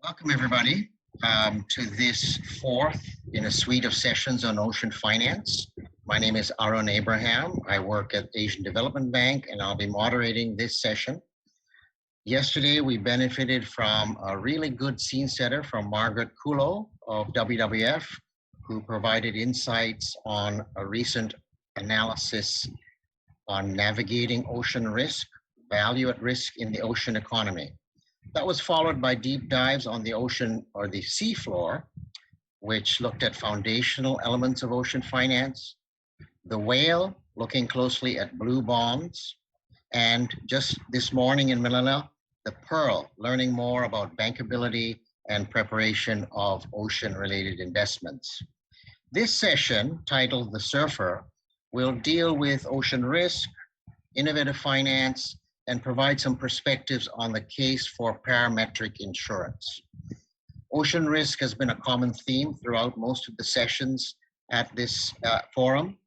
Welcome, everybody, to this fourth in a suite of sessions on ocean finance. My name is Aaron Abraham. I work at Asian Development Bank, and I'll be moderating this session. Yesterday, we benefited from a really good scene setter from Margaret Kulo of WWF, who provided insights on a recent analysis on navigating ocean risk, value at risk in the ocean economy. That was followed by deep dives on the ocean or the seafloor, which looked at foundational elements of ocean finance, the whale, looking closely at blue bonds, and just this morning in Manila, the pearl, learning more about bankability and preparation of ocean-related investments. This session, titled The Surfer, will deal with ocean risk, innovative finance, and provide some perspectives on the case for parametric insurance. Ocean risk has been a common theme throughout most of the sessions at this forum.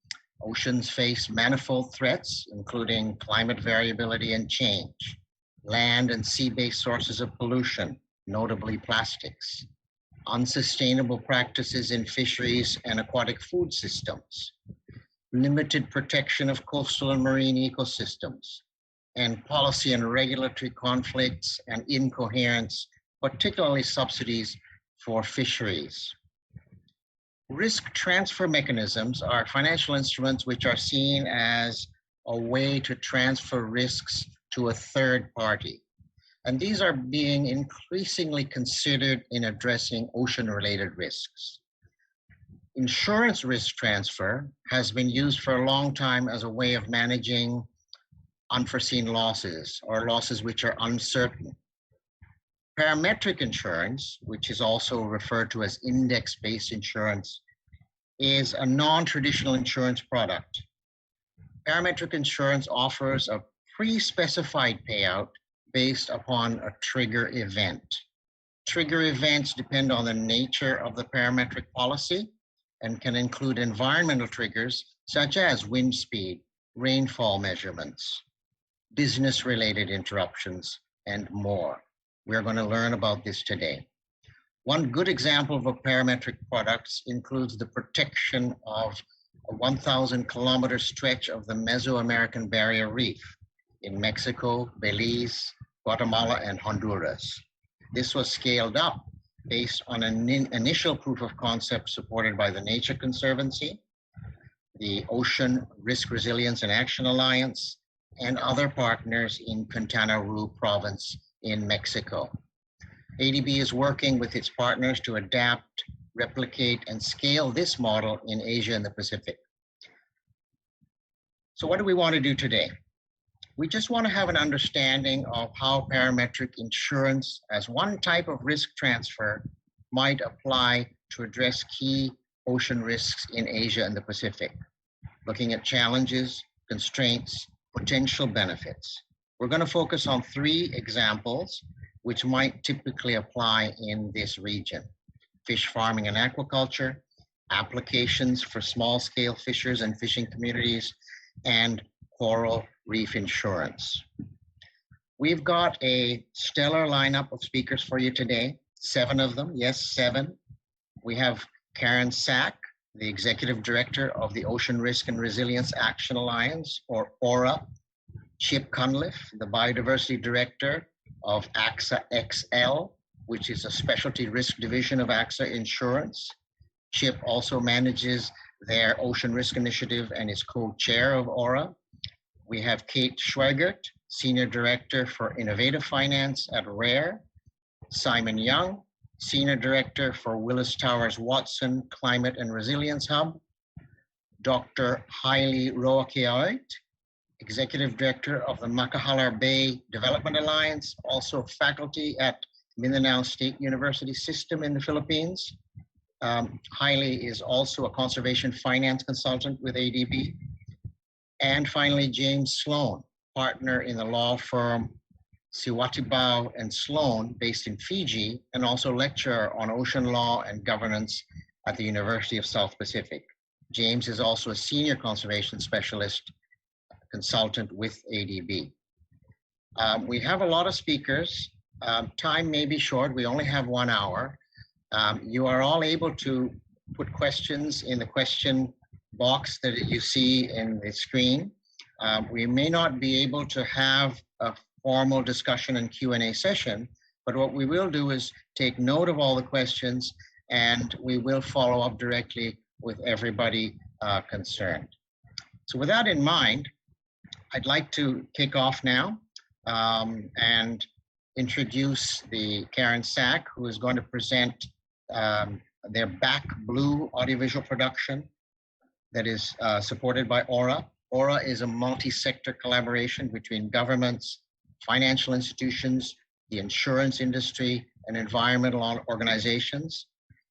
Oceans face manifold threats, including climate variability and change, land and sea-based sources of pollution, notably plastics, unsustainable practices in fisheries and aquatic food systems, limited protection of coastal and marine ecosystems, and policy and regulatory conflicts and incoherence, particularly subsidies for fisheries. Risk transfer mechanisms are financial instruments which are seen as a way to transfer risks to a third party. And these are being increasingly considered in addressing ocean-related risks. Insurance risk transfer has been used for a long time as a way of managing unforeseen losses or losses which are uncertain. Parametric insurance, which is also referred to as index-based insurance, is a non-traditional insurance product. Parametric insurance offers a pre-specified payout based upon a trigger event. Trigger events depend on the nature of the parametric policy and can include environmental triggers such as wind speed, rainfall measurements, business-related interruptions, and more. We're going to learn about this today. One good example of a parametric product includes the protection of a 1,000-kilometer stretch of the Mesoamerican Barrier Reef in Mexico, Belize, Guatemala, and Honduras. This was scaled up based on an initial proof of concept supported by the Nature Conservancy, the Ocean Risk Resilience and Action Alliance, and other partners in Quintana Roo province in Mexico. ADB is working with its partners to adapt, replicate, and scale this model in Asia and the Pacific. So what do we want to do today? We just want to have an understanding of how parametric insurance as one type of risk transfer might apply to address key ocean risks in Asia and the Pacific, looking at challenges, constraints, potential benefits. We're going to focus on 3 examples which might typically apply in this region: fish farming and aquaculture, applications for small-scale fishers and fishing communities, and coral reef insurance. We've got a stellar lineup of speakers for you today, 7 of them, yes, 7. We have Karen Sack, the Executive Director of the Ocean Risk and Resilience Action Alliance, or ORA, Chip Cunliffe, the Biodiversity Director of AXA XL, which is a specialty risk division of AXA Insurance. Chip also manages their Ocean Risk Initiative and is co-chair of ORA. We have Kate Schweigert, Senior Director for Innovative Finance at RARE. Simon Young, Senior Director for Willis Towers Watson Climate and Resilience Hub. Dr. Hailey Roakiaoit, Executive Director of the Makahalar Bay Development Alliance, also faculty at Mindanao State University System in the Philippines. Hailey is also a conservation finance consultant with ADB. And finally, James Sloan, partner in the law firm Siwatibao and Sloan, based in Fiji, and also lecturer on ocean law and governance at the University of South Pacific. James is also a senior conservation specialist consultant with ADB. We have a lot of speakers. Time may be short. We only have 1 hour. You are all able to put questions in the question box that you see in the screen. We may not be able to have a formal discussion and Q&A session, but what we will do is take note of all the questions, and we will follow up directly with everybody concerned. So with that in mind, I'd like to kick off now and introduce the Karen Sack, who is going to present their Back Blue audiovisual production that is supported by Aura. Aura is a multi-sector collaboration between governments, financial institutions, the insurance industry, and environmental organizations.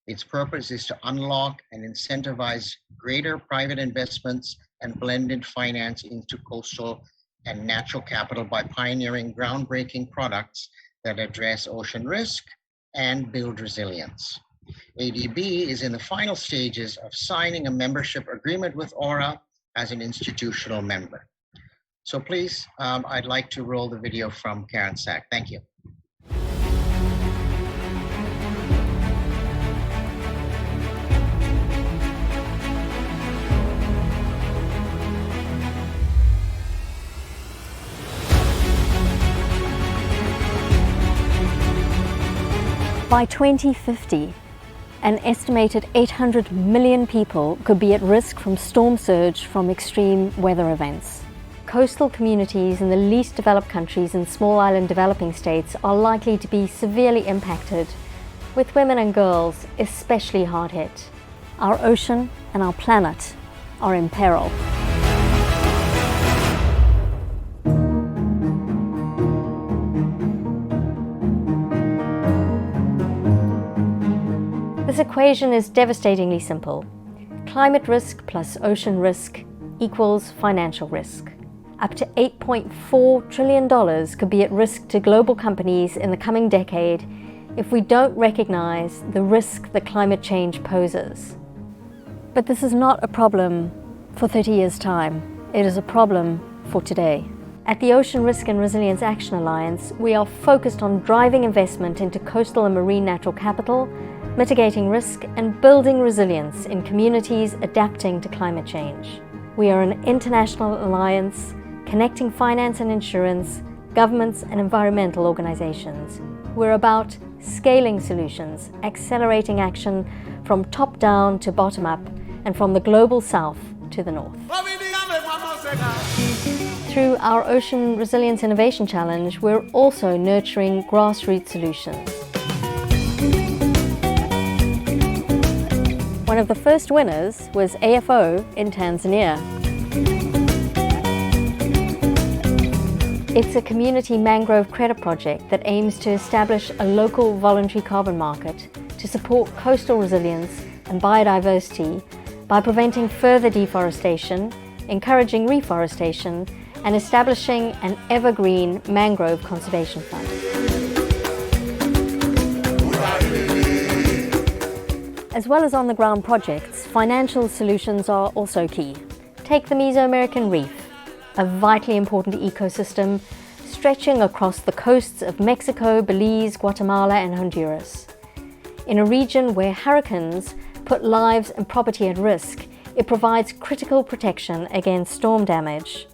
Its purpose is to unlock and incentivize greater private investments and blended finance into coastal and natural capital by pioneering groundbreaking products that address ocean risk and build resilience. ADB is in the final stages of signing a membership agreement with Aura as an institutional member. So please, I'd like to roll the video from Karen Sack. Thank you. By 2050, an estimated 800 million people could be at risk from storm surge from extreme weather events. Coastal communities in the least developed countries and small island developing states are likely to be severely impacted, with women and girls especially hard hit. Our ocean and our planet are in peril. This equation is devastatingly simple. Climate risk plus ocean risk equals financial risk. Up to $8.4 trillion could be at risk to global companies in the coming decade if we don't recognize the risk that climate change poses. But this is not a problem for 30 years' time. It is a problem for today. At the Ocean Risk and Resilience Action Alliance, we are focused on driving investment into coastal and marine natural capital, mitigating risk, and building resilience in communities adapting to climate change. We are an international alliance connecting finance and insurance, governments and environmental organizations. We're about scaling solutions, accelerating action from top down to bottom up, and from the global south to the north. Through our Ocean Resilience Innovation Challenge, we're also nurturing grassroots solutions. One of the first winners was AFO in Tanzania. It's a community mangrove credit project that aims to establish a local voluntary carbon market to support coastal resilience and biodiversity by preventing further deforestation, encouraging reforestation, and establishing an evergreen mangrove conservation fund. As well as on-the-ground projects, financial solutions are also key. Take the Mesoamerican reef, a vitally important ecosystem stretching across the coasts of Mexico, Belize, Guatemala, and Honduras. In a region where hurricanes put lives and property at risk, it provides critical protection against storm damage.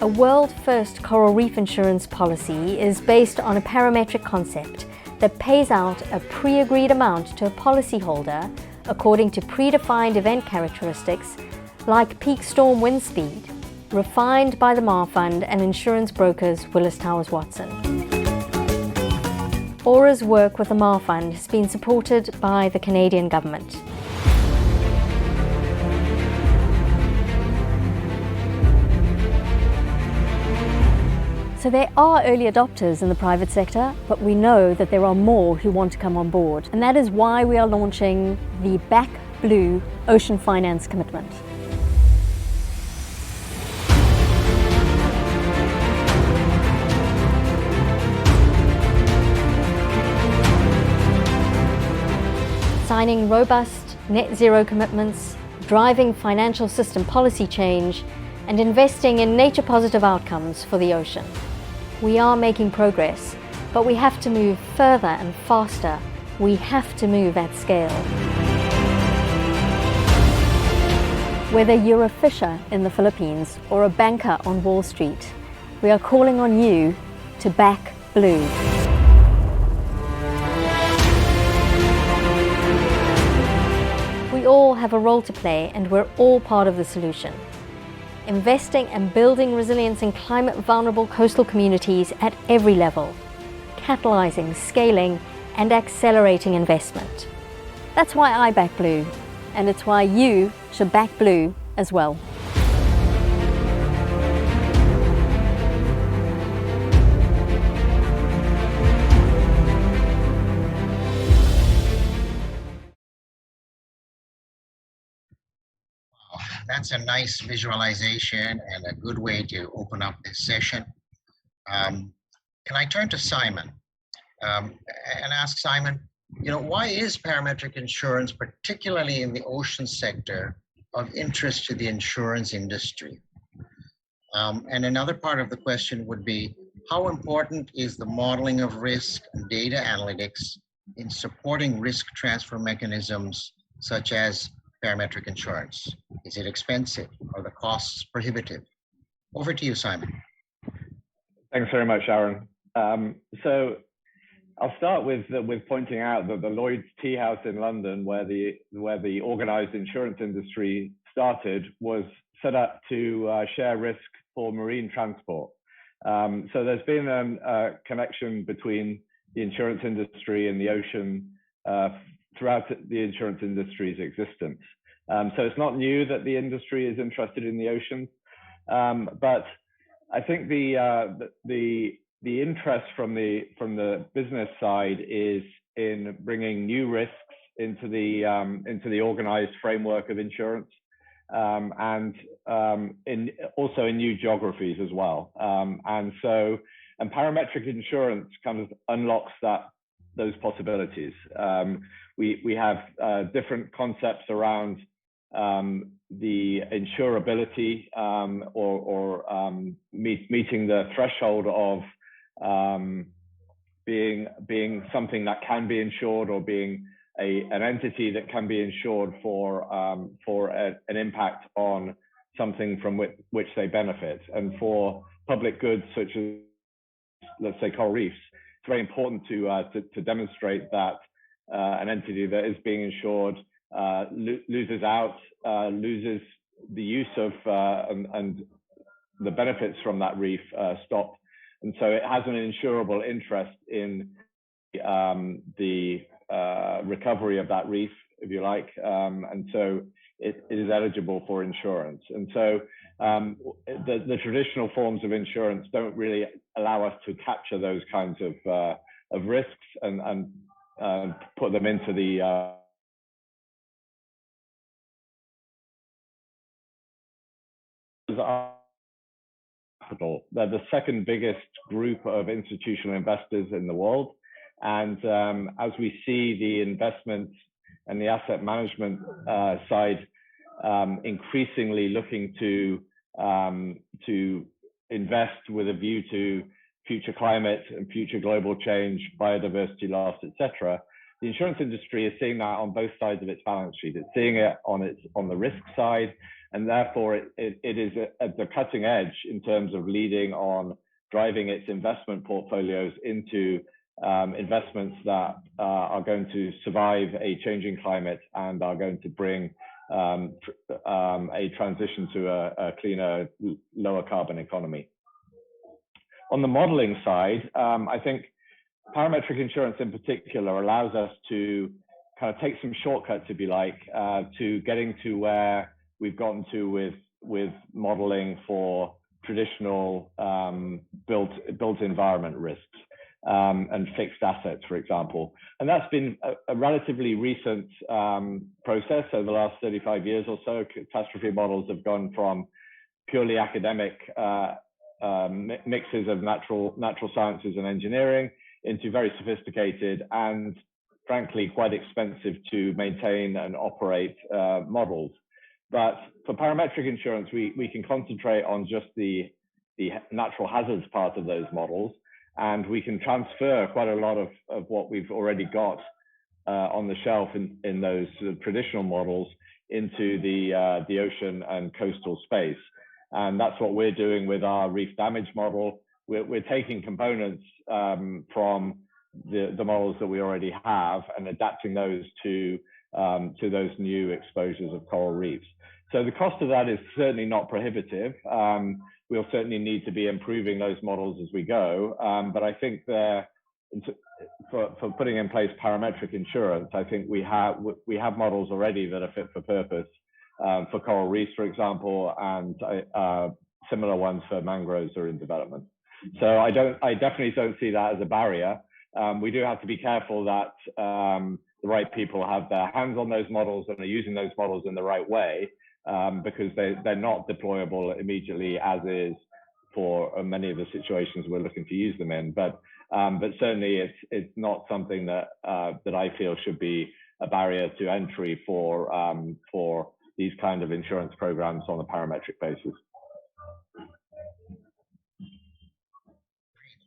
A world-first coral reef insurance policy is based on a parametric concept that pays out a pre-agreed amount to a policyholder according to predefined event characteristics like peak storm wind speed, refined by the Mar Fund and insurance brokers Willis Towers Watson. Aura's work with the Mar Fund has been supported by the Canadian government. So there are early adopters in the private sector, but we know that there are more who want to come on board. And that is why we are launching the Back Blue Ocean Finance Commitment. Signing robust net zero commitments, driving financial system policy change, and investing in nature-positive outcomes for the ocean. We are making progress, But we have to move further and faster. We have to move at scale. Whether you're a fisher in the Philippines or a banker on Wall Street, we are calling on you to back blue. We all have a role to play, and we're all part of the solution. Investing and building resilience in climate-vulnerable coastal communities at every level, catalyzing, scaling, and accelerating investment. That's why I back blue, and it's why you should back blue as well. That's a nice visualization and a good way to open up this session. Can I turn to Simon and ask Simon, why is parametric insurance, particularly in the ocean sector, of interest to the insurance industry? And another part of the question would be, how important is the modeling of risk and data analytics in supporting risk transfer mechanisms such as parametric insurance? Is it expensive? Are the costs prohibitive? Over to you, Simon. Thanks very much, Aaron. So I'll start with pointing out that the Lloyd's Tea House in London, where the organized insurance industry started, was set up to share risk for marine transport. So there's been a connection between the insurance industry and the ocean throughout the insurance industry's existence. So it's not new that the industry is interested in the ocean, but I think the interest from the business side is in bringing new risks into the organized framework of insurance, and also in new geographies as well. And parametric insurance kind of unlocks those possibilities. We have different concepts around the insurability or meeting the threshold of being something that can be insured, or being an entity that can be insured for an impact on something from which they benefit. And for public goods such as, let's say, coral reefs, it's very important to demonstrate that an entity that is being insured loses the use of and the benefits from that reef stop. And so it has an insurable interest in the recovery of that reef, if you like, and so it is eligible for insurance. And so the traditional forms of insurance don't really allow us to capture those kinds of risks and put them into the capital. They're the second biggest group of institutional investors in the world. And as we see the investment and the asset management side increasingly looking to invest with a view to future climate and future global change, biodiversity loss, etc., the insurance industry is seeing that on both sides of its balance sheet. It's seeing it on the risk side, and therefore it is at the cutting edge in terms of leading on driving its investment portfolios into investments that are going to survive a changing climate and are going to bring a transition to a cleaner, lower carbon economy. On the modeling side, I think parametric insurance in particular allows us to kind of take some shortcuts, if you like, to getting to where we've gotten to with modeling for traditional built environment risks and fixed assets, for example. And that's been a relatively recent process over the last 35 years or so. Catastrophe models have gone from purely academic mixes of natural sciences and engineering into very sophisticated and frankly quite expensive to maintain and operate models. But for parametric insurance, we can concentrate on just the natural hazards part of those models and we can transfer quite a lot of what we've already got on the shelf in those traditional models into the ocean and coastal space. And that's what we're doing with our reef damage model. We're taking components from the models that we already have and adapting those to those new exposures of coral reefs. So the cost of that is certainly not prohibitive. We'll certainly need to be improving those models as we go. But I think for putting in place parametric insurance, I think we have models already that are fit for purpose for coral reefs, for example, and similar ones for mangroves are in development. So I definitely don't see that as a barrier. We do have to be careful that the right people have their hands on those models and are using those models in the right way, because they're not deployable immediately as is for many of the situations we're looking to use them in. But certainly it's not something that I feel should be a barrier to entry for these kind of insurance programs on a parametric basis.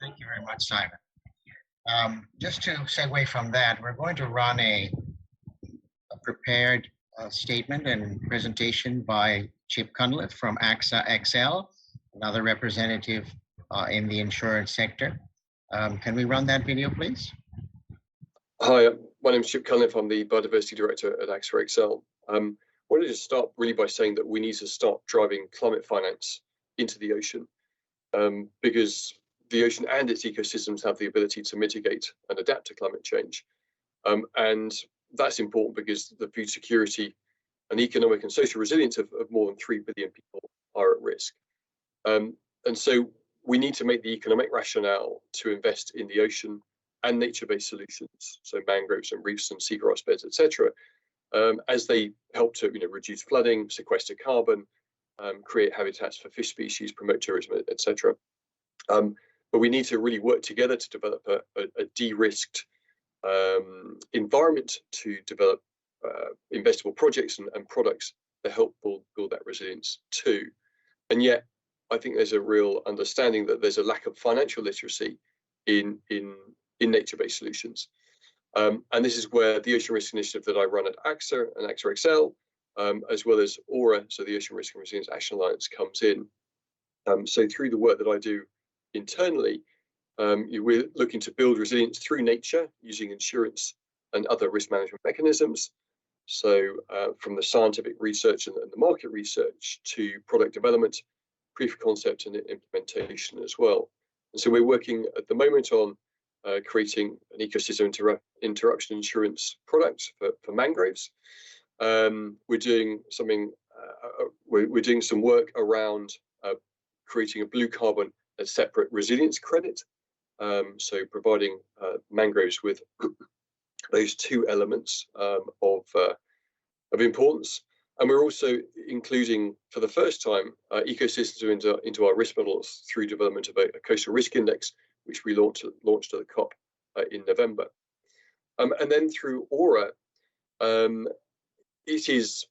Thank you very much, Simon. Just to segue from that, we're going to run a prepared statement and presentation by Chip Cunliffe from AXA XL, another representative in the insurance sector. Can we run that video, please? Hi, my name is Chip Cunliffe. I'm the Biodiversity Director at AXA XL. I wanted to start really by saying that we need to start driving climate finance into the ocean, because the ocean and its ecosystems have the ability to mitigate and adapt to climate change. And that's important because the food security and economic and social resilience of more than 3 billion people are at risk. And so we need to make the economic rationale to invest in the ocean and nature-based solutions, so mangroves and reefs and seagrass beds, etc., as they help to reduce flooding, sequester carbon, create habitats for fish species, promote tourism, etc. But we need to really work together to develop a de-risked environment to develop investable projects and products that help build that resilience too. And yet, I think there's a real understanding that there's a lack of financial literacy in nature-based solutions. And this is where the Ocean Risk Initiative that I run at AXA and AXA XL, as well as AURA, so the Ocean Risk and Resilience Action Alliance, comes in. So through the work that I do internally, we're looking to build resilience through nature using insurance and other risk management mechanisms. So from the scientific research and the market research to product development, proof of concept and implementation as well. And so we're working at the moment on creating an ecosystem interruption insurance product for mangroves. We're doing something. We're doing some work around creating a blue carbon and separate resilience credit. So providing mangroves with those two elements of importance. And we're also including, for the first time, ecosystems into our risk models through development of a coastal risk index, which we launched at the COP in November. And then through AURA, it is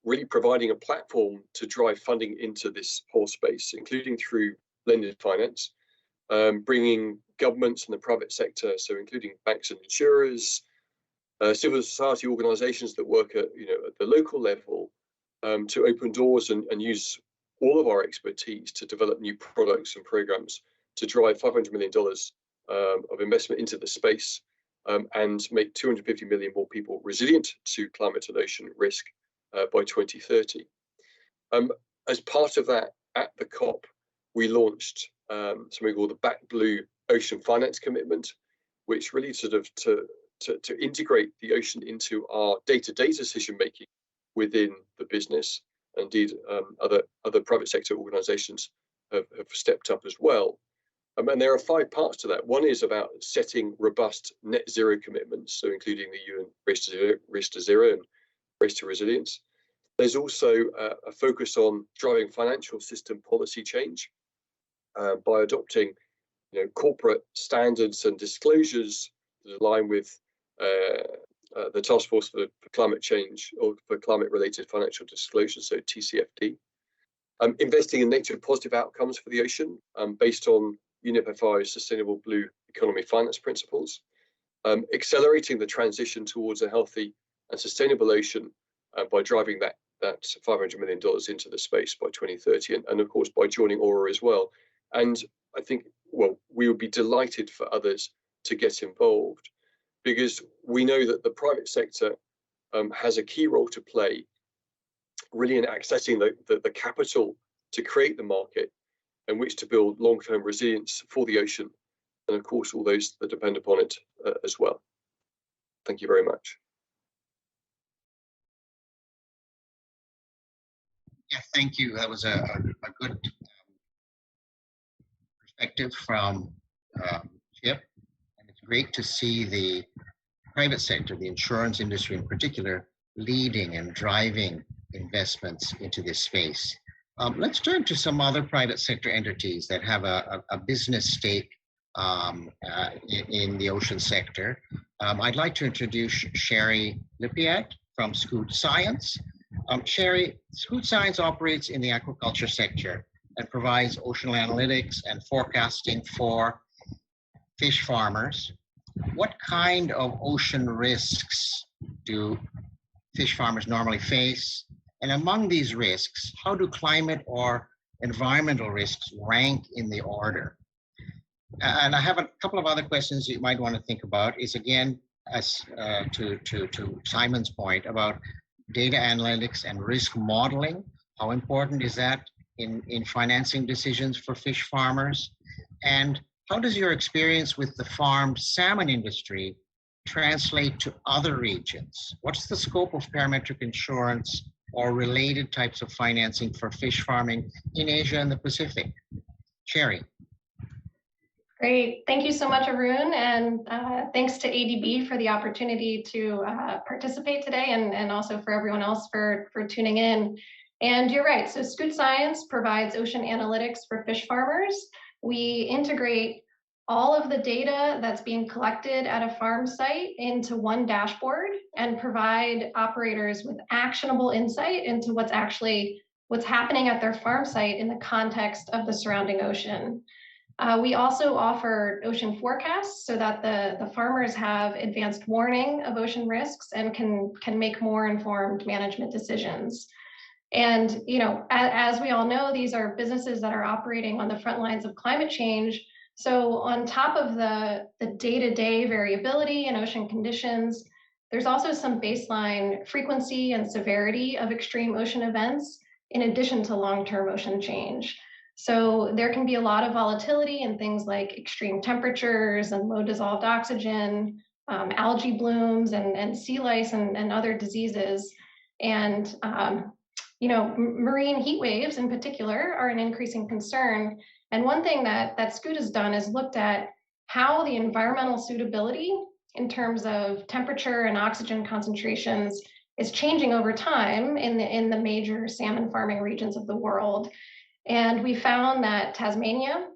really providing a platform to drive funding into this whole space, including through blended finance, bringing governments and the private sector, so including banks and insurers, civil society organisations that work at the local level, to open doors and use all of our expertise to develop new products and programs to drive $500 million of investment into the space, and make 250 million more people resilient to climate and ocean risk by 2030. As part of that, at the COP, we launched something called the Back Blue Ocean Finance Commitment, which really sort of to integrate the ocean into our day-to-day decision making within the business. Indeed, other private sector organisations have stepped up as well. And there are 5 parts to that. One is about setting robust net zero commitments, so including the UN Race to Zero and Race to Resilience. There's also a focus on driving financial system policy change by adopting corporate standards and disclosures that align with the Task Force for Climate Change or for climate-related financial disclosures, so TCFD. Investing in nature positive outcomes for the ocean based on UNEP FI's Sustainable Blue Economy Finance Principles, accelerating the transition towards a healthy and sustainable ocean by driving that $500 million into the space by 2030, and of course by joining Aura as well. And I think, well, we would be delighted for others to get involved, because we know that the private sector has a key role to play really in accessing the capital to create the market in which to build long-term resilience for the ocean, and of course all those that depend upon it as well. Thank you very much. Yeah, thank you. That was a good perspective from Chip, and it's great to see the private sector, the insurance industry in particular, leading and driving investments into this space. Let's turn to some other private sector entities that have a business stake in the ocean sector. I'd like to introduce Sherry Lippiat from Scoot Science. Sherry, Scoot Science operates in the aquaculture sector and provides ocean analytics and forecasting for fish farmers. What kind of ocean risks do fish farmers normally face? And among these risks, how do climate or environmental risks rank in the order? And I have a couple of other questions you might want to think about. Is again, as to Simon's point about data analytics and risk modeling. How important is that in financing decisions for fish farmers? And how does your experience with the farmed salmon industry translate to other regions? What's the scope of parametric insurance or related types of financing for fish farming in Asia and the Pacific? Sherry. Great. Thank you so much, Arun. And thanks to ADB for the opportunity to participate today, and also for everyone else for tuning in. And you're right. So Scoot Science provides ocean analytics for fish farmers. We integrate all of the data that's being collected at a farm site into one dashboard and provide operators with actionable insight into what's happening at their farm site in the context of the surrounding ocean. We also offer ocean forecasts so that the farmers have advanced warning of ocean risks and can make more informed management decisions. And as we all know, these are businesses that are operating on the front lines of climate change. So on top of the day-to-day variability in ocean conditions, there's also some baseline frequency and severity of extreme ocean events in addition to long-term ocean change. So there can be a lot of volatility in things like extreme temperatures and low dissolved oxygen, algae blooms and sea lice and other diseases. And marine heat waves in particular are an increasing concern. And one thing that Scoot has done is looked at how the environmental suitability in terms of temperature and oxygen concentrations is changing over time in the major salmon farming regions of the world. And we found that Tasmania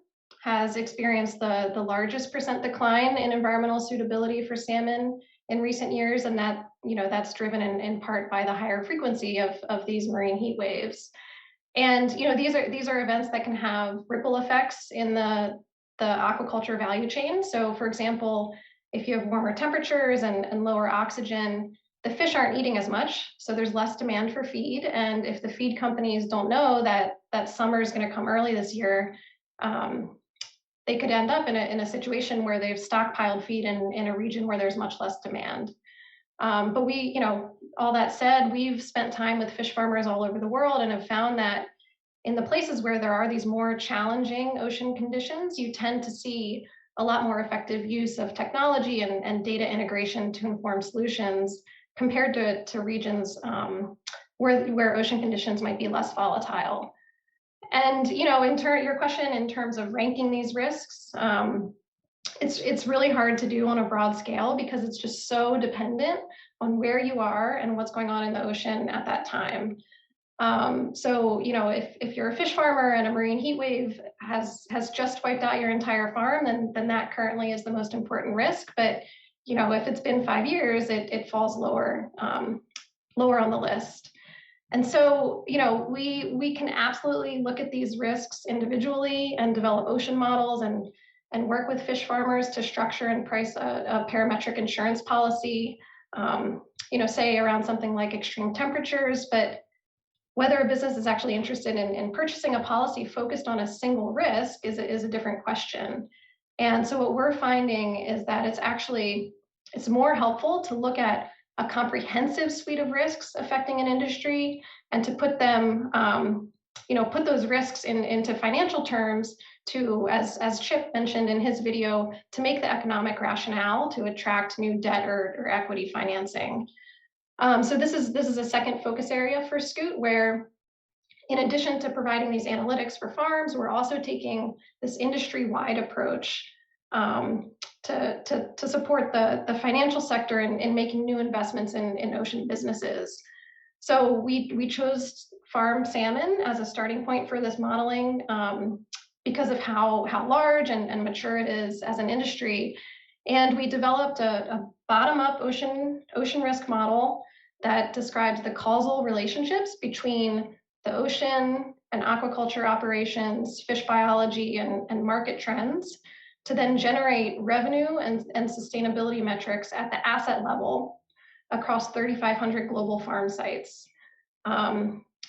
has experienced the largest percent decline in environmental suitability for salmon in recent years, and that's driven in part by the higher frequency of these marine heat waves. And these are events that can have ripple effects in the aquaculture value chain. So for example, if you have warmer temperatures and lower oxygen, the fish aren't eating as much, so there's less demand for feed. And if the feed companies don't know that summer is going to come early this year, they could end up in a situation where they've stockpiled feed in a region where there's much less demand. But we, all that said, we've spent time with fish farmers all over the world and have found that in the places where there are these more challenging ocean conditions, you tend to see a lot more effective use of technology and data integration to inform solutions compared to regions where ocean conditions might be less volatile. And your question in terms of ranking these risks, it's really hard to do on a broad scale because it's just so dependent on where you are and what's going on in the ocean at that time. So if you're a fish farmer and a marine heat wave has just wiped out your entire farm, then that currently is the most important risk. But if it's been 5 years, it falls lower on the list. And so, we can absolutely look at these risks individually and develop ocean models and work with fish farmers to structure and price a parametric insurance policy, say around something like extreme temperatures. But whether a business is actually interested in purchasing a policy focused on a single risk is a different question. And so what we're finding is that it's more helpful to look at a comprehensive suite of risks affecting an industry and to put them, put those risks into financial terms to, as Chip mentioned in his video, to make the economic rationale to attract new debt or equity financing. So this is a second focus area for Scoot, where in addition to providing these analytics for farms, we're also taking this industry-wide approach to support the financial sector in making new investments in ocean businesses. So we chose farm salmon as a starting point for this modeling because of how large and mature it is as an industry. And we developed a bottom-up ocean risk model that describes the causal relationships between the ocean and aquaculture operations, fish biology, and market trends to then generate revenue and sustainability metrics at the asset level across 3,500 global farm sites.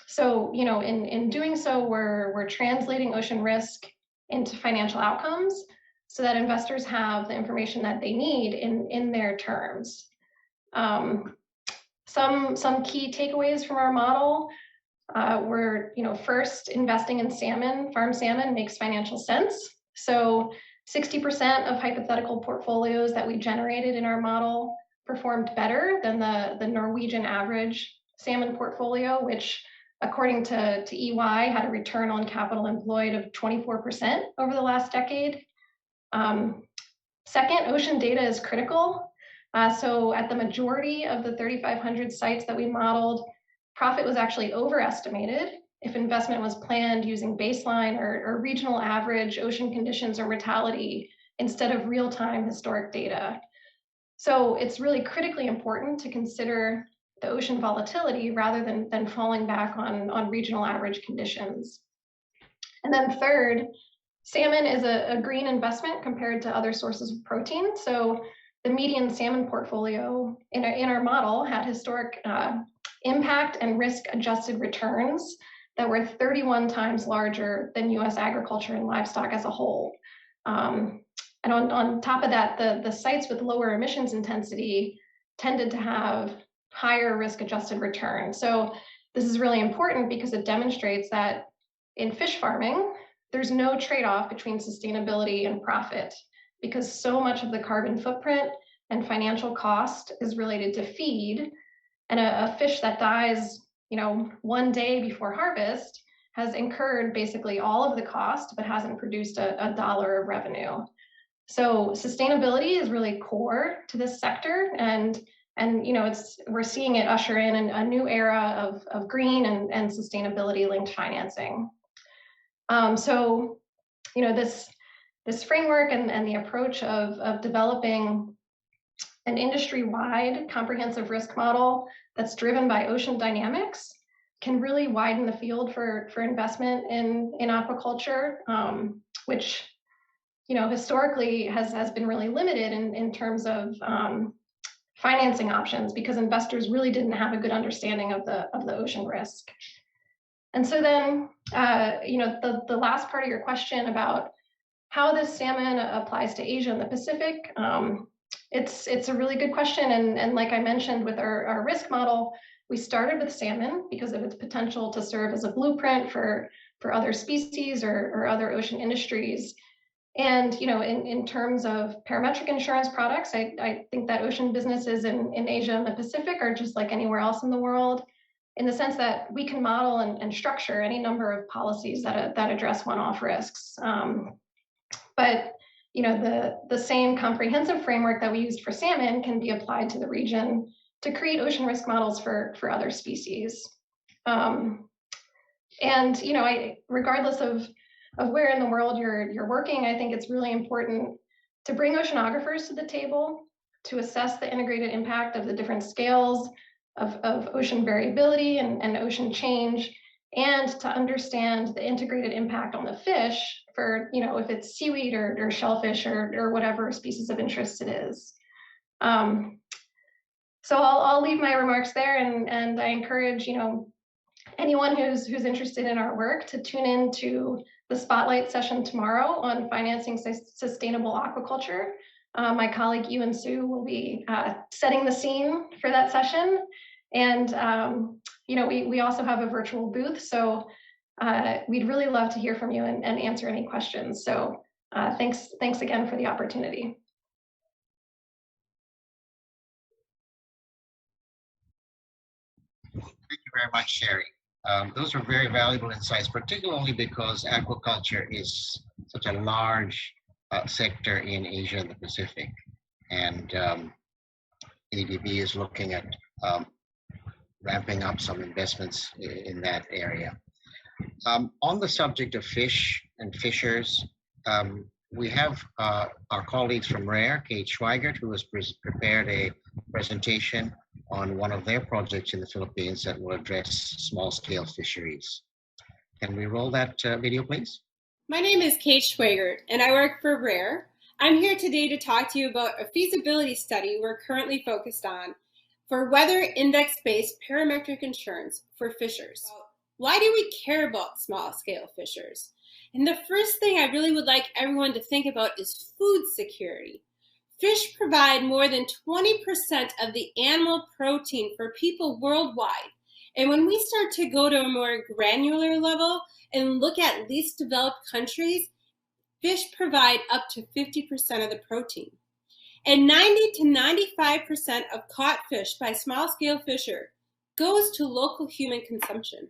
So, in doing so, we're translating ocean risk into financial outcomes so that investors have the information that they need in their terms. Some key takeaways from our model were, first, investing in salmon, farm salmon, makes financial sense. So 60% of hypothetical portfolios that we generated in our model performed better than the Norwegian average salmon portfolio, which, according to EY, had a return on capital employed of 24% over the last decade. Second, ocean data is critical. So at the majority of the 3,500 sites that we modeled, profit was actually overestimated if investment was planned using baseline or regional average ocean conditions or mortality instead of real-time historic data. So it's really critically important to consider the ocean volatility rather than falling back on regional average conditions. And then third, salmon is a green investment compared to other sources of protein. So the median salmon portfolio in our model had historic impact and risk-adjusted returns that were 31 times larger than US agriculture and livestock as a whole. And on top of that, the sites with lower emissions intensity tended to have higher risk-adjusted returns. So this is really important because it demonstrates that in fish farming, there's no trade-off between sustainability and profit, because so much of the carbon footprint and financial cost is related to feed, and a fish that dies, one day before harvest has incurred basically all of the cost, but hasn't produced a dollar of revenue. So sustainability is really core to this sector, and we're seeing it usher in a new era of green and sustainability linked financing. So this framework and the approach of developing an industry-wide comprehensive risk model that's driven by ocean dynamics can really widen the field for investment in aquaculture, which historically has been really limited in terms of financing options, because investors really didn't have a good understanding of the ocean risk. And so then, the last part of your question about how this salmon applies to Asia and the Pacific, it's a really good question. And like I mentioned with our risk model, we started with salmon because of its potential to serve as a blueprint for other species or other ocean industries. And in terms of parametric insurance products, I think that ocean businesses in Asia and the Pacific are just like anywhere else in the world, in the sense that we can model and structure any number of policies that address one-off risks. But the same comprehensive framework that we used for salmon can be applied to the region to create ocean risk models for other species. And regardless of where in the world you're working, I think it's really important to bring oceanographers to the table to assess the integrated impact of the different scales of ocean variability and ocean change, and to understand the integrated impact on the fish for, if it's seaweed or shellfish or whatever species of interest it is. So I'll leave my remarks there, and I encourage, anyone who's interested in our work to tune in to the spotlight session tomorrow on financing sustainable aquaculture. My colleague Ewan Sue will be setting the scene for that session. And we also have a virtual booth, so we'd really love to hear from you and answer any questions. So thanks again for the opportunity. Thank you very much, Sherry. Those are very valuable insights, particularly because aquaculture is such a large sector in Asia and the Pacific. And ADB is looking at ramping up some investments in that area. On the subject of fish and fishers, we have our colleagues from RARE, Kate Schweigert, who has prepared a presentation on one of their projects in the Philippines that will address small-scale fisheries. Can we roll that video, please? My name is Kate Schweigert, and I work for RARE. I'm here today to talk to you about a feasibility study we're currently focused on for weather index-based parametric insurance for fishers. Why do we care about small-scale fishers? And the first thing I really would like everyone to think about is food security. Fish provide more than 20% of the animal protein for people worldwide. And when we start to go to a more granular level and look at least developed countries, fish provide up to 50% of the protein. And 90 to 95% of caught fish by small-scale fisher goes to local human consumption.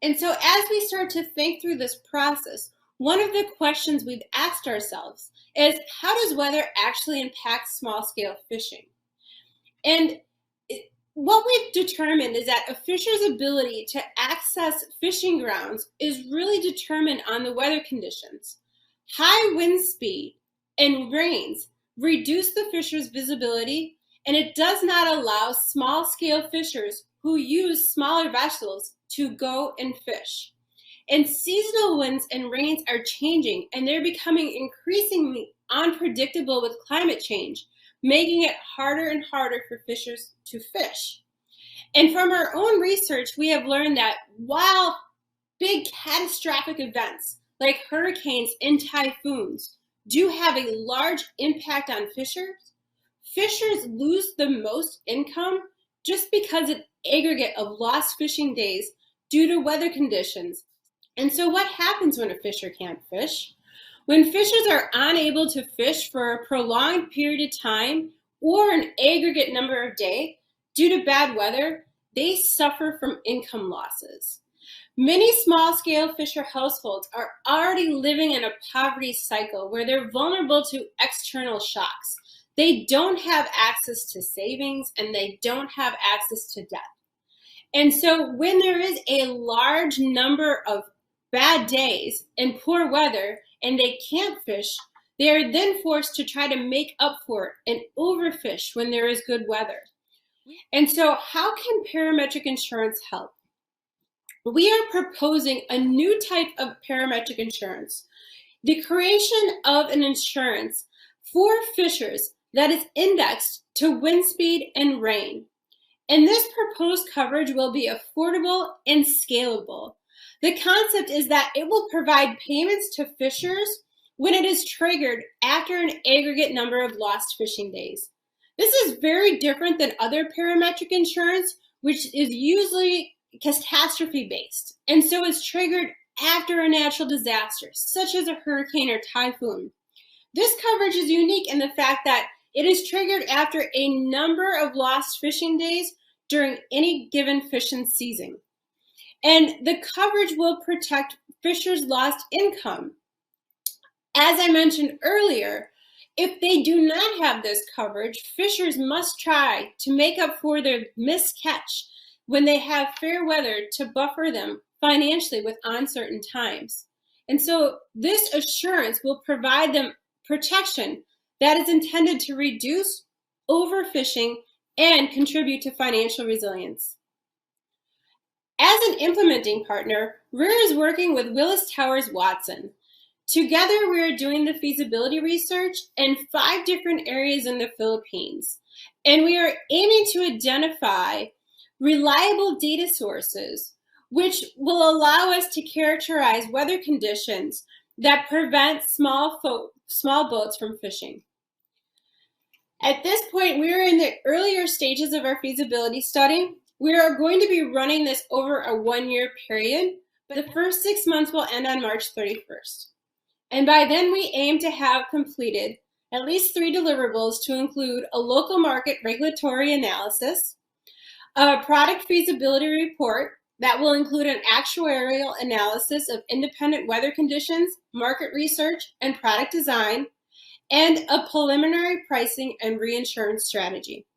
And so as we start to think through this process, one of the questions we've asked ourselves is, how does weather actually impact small-scale fishing? And what we've determined is that a fisher's ability to access fishing grounds is really determined on the weather conditions. High wind speed and rains reduce the fisher's visibility, and it does not allow small-scale fishers who use smaller vessels to go and fish. And seasonal winds and rains are changing, and they're becoming increasingly unpredictable with climate change, making it harder and harder for fishers to fish. And from our own research, we have learned that while big catastrophic events like hurricanes and typhoons do have a large impact on fishers, fishers lose the most income just because of aggregate of lost fishing days due to weather conditions. And so what happens when a fisher can't fish? When fishers are unable to fish for a prolonged period of time or an aggregate number of days due to bad weather, they suffer from income losses. Many small-scale fisher households are already living in a poverty cycle where they're vulnerable to external shocks. They don't have access to savings, and they don't have access to debt. And so when there is a large number of bad days and poor weather and they can't fish, they are then forced to try to make up for it and overfish when there is good weather. And so how can parametric insurance help? We are proposing a new type of parametric insurance, the creation of an insurance for fishers that is indexed to wind speed and rain. And this proposed coverage will be affordable and scalable. The concept is that it will provide payments to fishers when it is triggered after an aggregate number of lost fishing days. This is very different than other parametric insurance, which is usually catastrophe-based, and so is triggered after a natural disaster, such as a hurricane or typhoon. This coverage is unique in the fact that it is triggered after a number of lost fishing days during any given fishing season. And the coverage will protect fishers' lost income. As I mentioned earlier, if they do not have this coverage, fishers must try to make up for their missed catch when they have fair weather to buffer them financially with uncertain times. And so this assurance will provide them protection that is intended to reduce overfishing and contribute to financial resilience. As an implementing partner, REAR is working with Willis Towers Watson. Together, we are doing the feasibility research in 5 different areas in the Philippines, and we are aiming to identify reliable data sources which will allow us to characterize weather conditions that prevent small boats from fishing. At this point, we are in the earlier stages of our feasibility study. We are going to be running this over a 1-year period, but the first 6 months will end on March 31st. And by then, we aim to have completed at least 3 deliverables to include a local market regulatory analysis, a product feasibility report that will include an actuarial analysis of independent weather conditions, market research, and product design, and a preliminary pricing and reinsurance strategy.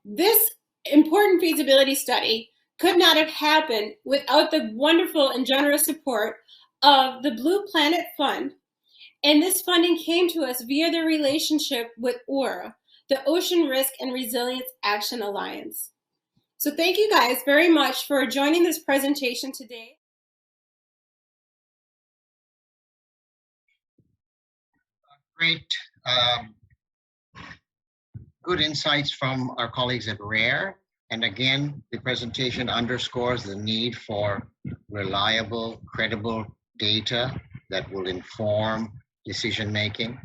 This important feasibility study could not have happened without the wonderful and generous support of the Blue Planet Fund, and this funding came to us via the relationship with ORA, the Ocean Risk and Resilience Action Alliance. So thank you guys very much for joining this presentation today. Great. Good insights from our colleagues at RARE. And again, the presentation underscores the need for reliable, credible data that will inform decision-making.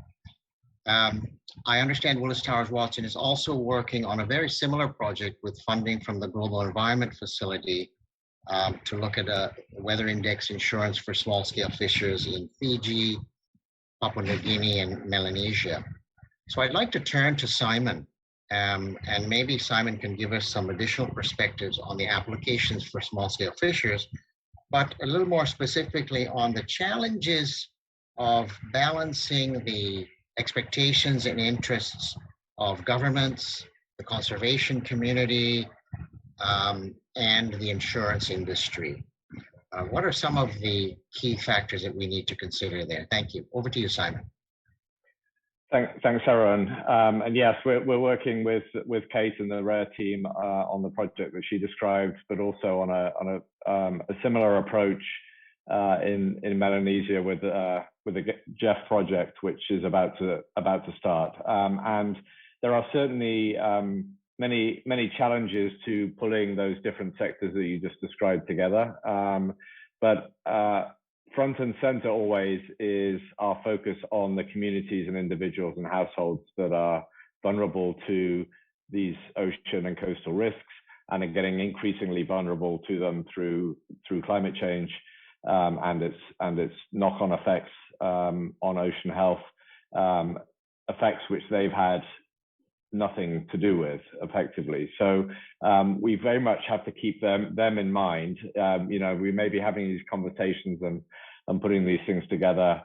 I understand Willis Towers Watson is also working on a very similar project with funding from the Global Environment Facility to look at a weather index insurance for small-scale fishers in Fiji, Papua New Guinea, and Melanesia. So I'd like to turn to Simon, and maybe Simon can give us some additional perspectives on the applications for small-scale fishers, but a little more specifically on the challenges of balancing the expectations and interests of governments, the conservation community, and the insurance industry. What are some of the key factors that we need to consider there? Thank you. Over to you, Simon. Thanks, Aaron. And yes, we're working with Kate and the RARE team on the project that she described, but also on a similar approach in Melanesia with the Jeff project, which is about to start. And there are certainly many challenges to pulling those different sectors that you just described together. But front and center always is our focus on the communities and individuals and households that are vulnerable to these ocean and coastal risks and are getting increasingly vulnerable to them through climate change and its knock-on effects on ocean health, effects which they've had nothing to do with effectively. So we very much have to keep them in mind. We may be having these conversations and putting these things together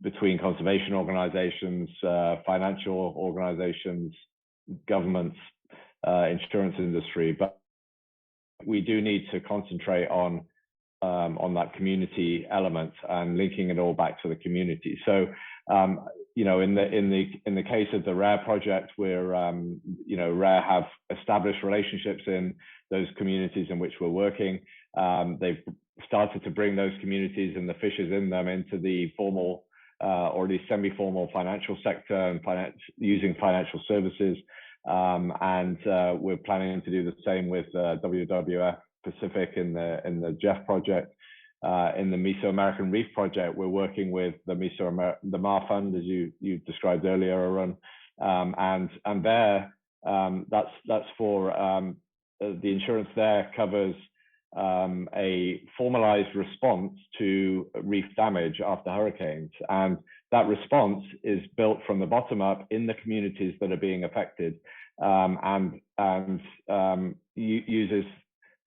between conservation organizations, financial organizations, governments, insurance industry, but we do need to concentrate on that community element and linking it all back to the community. So in the case of the RARE project, where RARE have established relationships in those communities in which we're working. They've started to bring those communities and the fishers in them into the formal or the semi-formal financial sector and using financial services. And we're planning to do the same with WWF Pacific in the Jeff project. In the Mesoamerican Reef Project, we're working with the MAR Fund, as you described earlier, Arun, and there that's for the insurance there covers a formalized response to reef damage after hurricanes, and that response is built from the bottom up in the communities that are being affected, and uses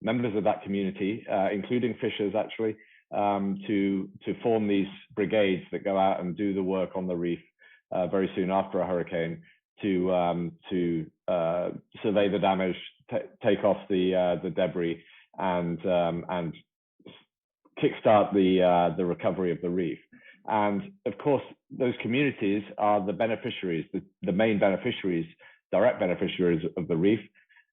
members of that community, including fishers actually, to form these brigades that go out and do the work on the reef very soon after a hurricane to survey the damage, take off the debris, and kickstart the recovery of the reef. And of course, those communities are the beneficiaries, the main beneficiaries direct beneficiaries of the reef.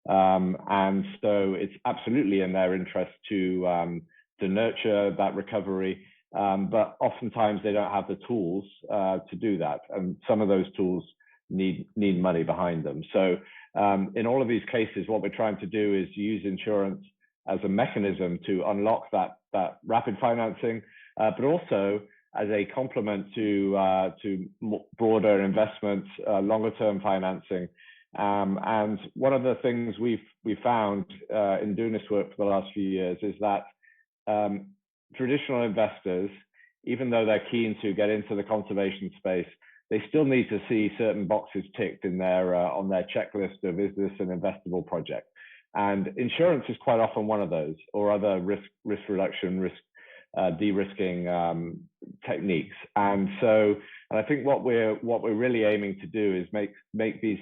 And so it's absolutely in their interest to nurture that recovery. But oftentimes they don't have the tools to do that. And some of those tools need money behind them. So in all of these cases, what we're trying to do is use insurance as a mechanism to unlock that rapid financing, but also as a complement to broader investments, longer term financing. And one of the things we've found in doing this work for the last few years is that traditional investors, even though they're keen to get into the conservation space, they still need to see certain boxes ticked in their on their checklist of, is this an investable project? And insurance is quite often one of those, or other risk reduction, de-risking techniques. And I think what we're really aiming to do is make these